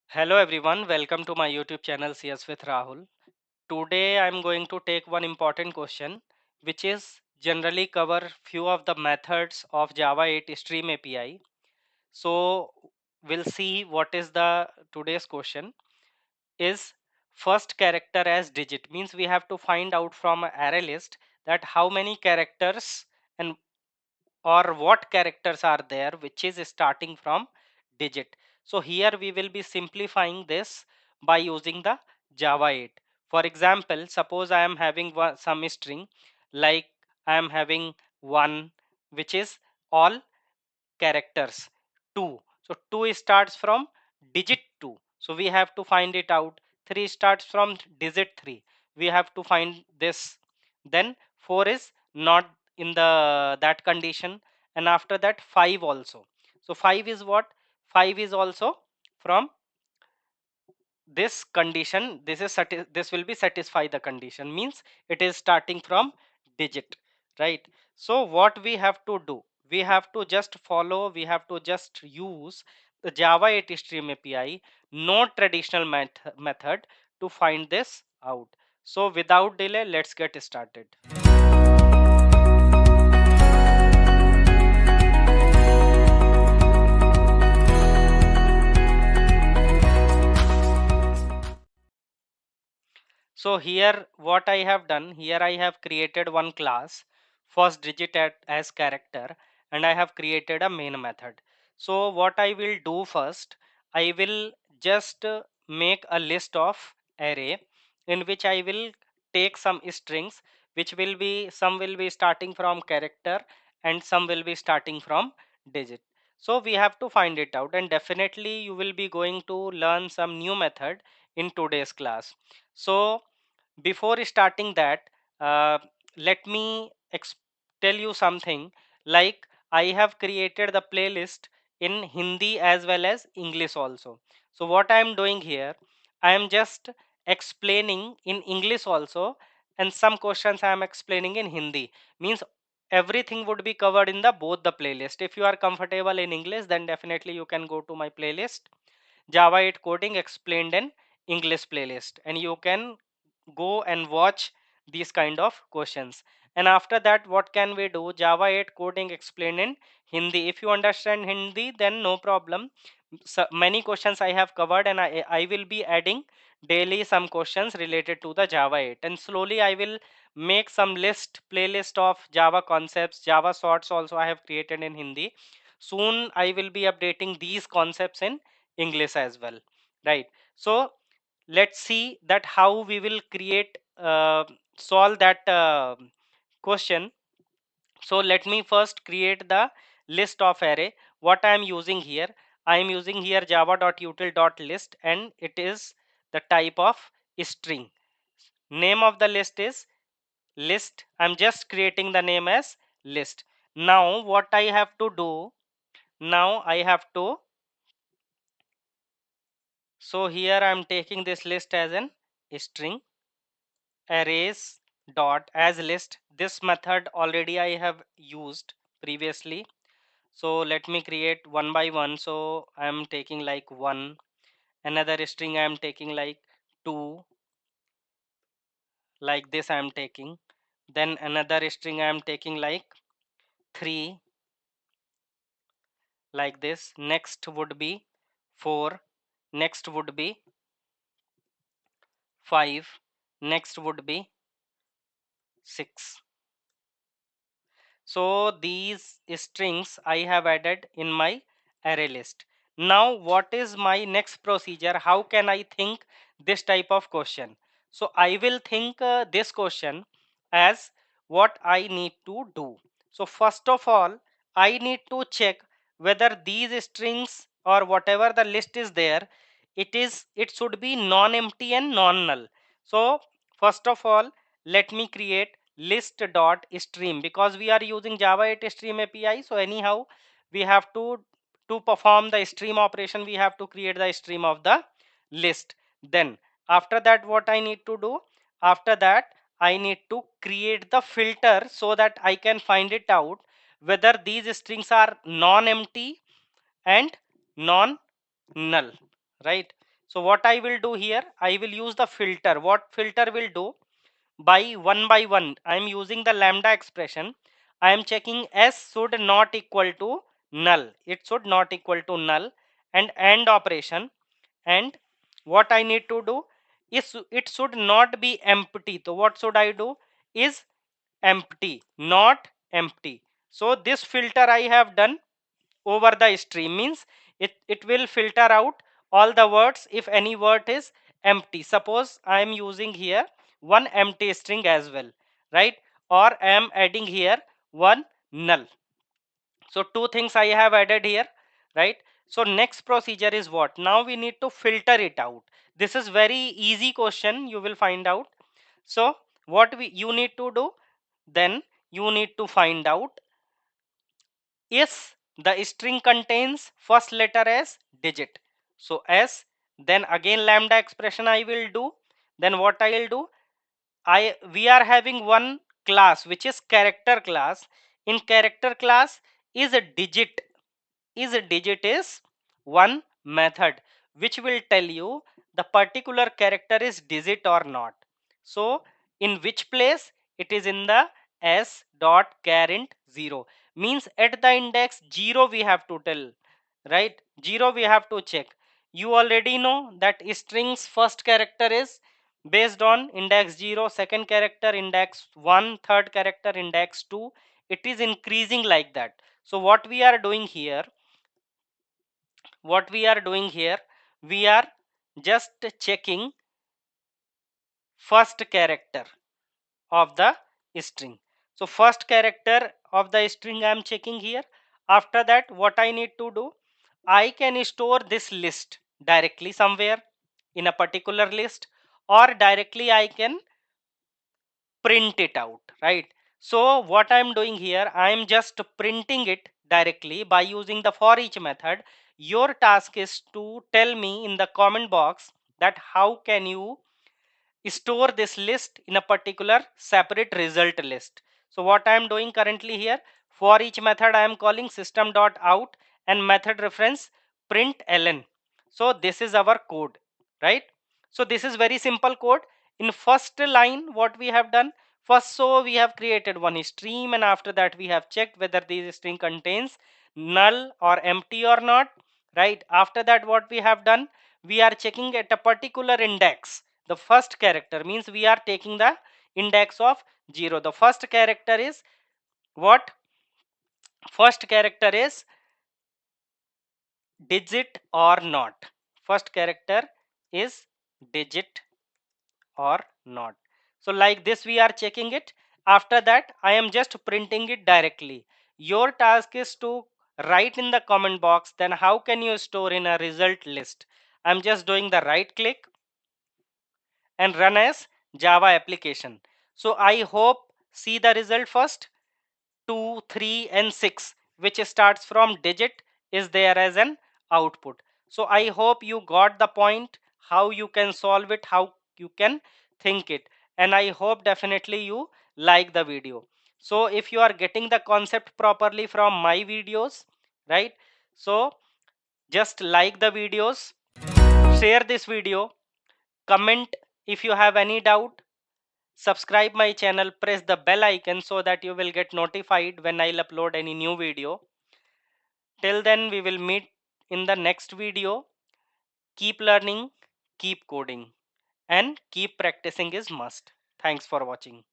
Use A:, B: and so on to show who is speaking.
A: Hello everyone, welcome to my YouTube channel CS with Rahul. Today I am going to take one important question which is generally cover few of the methods of Java 8 Stream API. So we'll see what is the today's question is first character as digit means we have to find out from an array list that how many characters and or what characters are there which is starting from digit. So here we will be simplifying this by using the Java 8. For example, suppose I am having some string like I am having 1 which is all characters 2. So 2 starts from digit 2, so we have to find it out. 3 starts from digit 3, we have to find this. Then 4 is not in the that condition, and after that 5 also. So 5 is what? 5 is also from this condition. This will be satisfy the condition, means it is starting from digit, right? So what we have to do, we have to just follow, we have to just use the Java 8 Stream API, no traditional method to find this out. So without delay, let's get started. So here what I have done, here I have created one class, first digit as character, and I have created a main method. So what I will do first, I will just make a list of array in which I will take some strings which will be, some will be starting from character and some will be starting from digit. So we have to find it out, and definitely you will be going to learn some new method in today's class. So before starting that, uh, let me tell you something. Like I have created the playlist in Hindi as well as English also. So what I am doing here, I am just explaining in English also, and some questions I am explaining in Hindi. Means everything would be covered in the both the playlist. If you are comfortable in English, then definitely you can go to my playlist Java 8 coding explained in English playlist, and you can go and watch these kind of questions. And after that, what can we do? Java 8 coding explained in Hindi. If you understand Hindi, then no problem. So many questions I have covered, and I will be adding daily some questions related to the Java 8, and slowly I will make some playlist of Java concepts, Java shorts also I have created in Hindi. Soon I will be updating these concepts in English as well, right? So let's see that how we will create solve that question. So let me first create the list of array. What I am using here, I am using here java.util.list, and it is the type of string. Name of the list is list. I'm just creating the name as list. Now what I have to do, now I have to, so here I'm taking this list as an string, arrays dot as list. This method already I have used previously. So let me create one by one. So I am taking like 1, another string I am taking like 2, like this I am taking. Then another string I am taking like 3, like this. Next would be 4, next would be 5, next would be 6. So these strings I have added in my array list. Now what is my next procedure? How can I think this type of question? So I will think this question as what I need to do. So first of all, I need to check whether these strings or whatever the list is there, it should be non-empty and non-null. So first of all, let me create list dot stream, because we are using Java 8 Stream API. So anyhow we have to perform the stream operation, we have to create the stream of the list. Then after that, what I need to do, after that I need to create the filter so that I can find it out whether these strings are non-empty and non null, right? So what I will do here, I will use the filter. What filter will do, by one I am using the lambda expression. I am checking s should not equal to null, it should not equal to null, and AND operation. And what I need to do is it should not be empty. So what should I do is empty, not empty. So this filter I have done over the stream, means it will filter out all the words if any word is empty. Suppose I am using here one empty string as well, right? Or I am adding here one null. So two things I have added here, right? So next procedure is what? Now we need to filter it out. This is very easy question, you will find out. So what you need to do, then you need to find out is the string contains first letter as digit. So s, then again lambda expression I will do. Then what I will do, we are having one class which is character class. In character class is a digit, is one method which will tell you the particular character is digit or not. So in which place it is in the s dot char 0, means at the index 0 we have to tell, right? 0 we have to check. You already know that strings first character is based on index 0, second character index 1, third character index 2. It is increasing like that. So what we are doing here, we are just checking first character of the string. So first character of the string I am checking here. After that what I need to do, I can store this list directly somewhere in a particular list, or directly I can print it out, right? So what I'm doing here, I'm just printing it directly by using the for each method. Your task is to tell me in the comment box that how can you store this list in a particular separate result list. So what I am doing currently here, for each method I am calling system.out and method reference print ln. So this is our code, right? So this is very simple code. In first line what we have done, first so we have created one stream, and after that we have checked whether this string contains null or empty or not, right? After that what we have done, we are checking at a particular index. The first character means we are taking the index of 0. The first character is what? First character is digit or not. First character is digit or not. So like this we are checking it. After that I am just printing it directly. Your task is to write in the comment box then how can you store in a result list. I'm just doing the right click and run as Java application. So I hope, see the result first. 2, 3 and 6 which starts from digit is there as an output. So I hope you got the point, how you can solve it, how you can think it, and I hope definitely you like the video. So if you are getting the concept properly from my videos, right? So just like the videos, share this video, comment if you have any doubt, subscribe my channel, press the bell icon so that you will get notified when I'll upload any new video. Till then we will meet in the next video. Keep learning, keep coding, and keep practicing is must. Thanks for watching.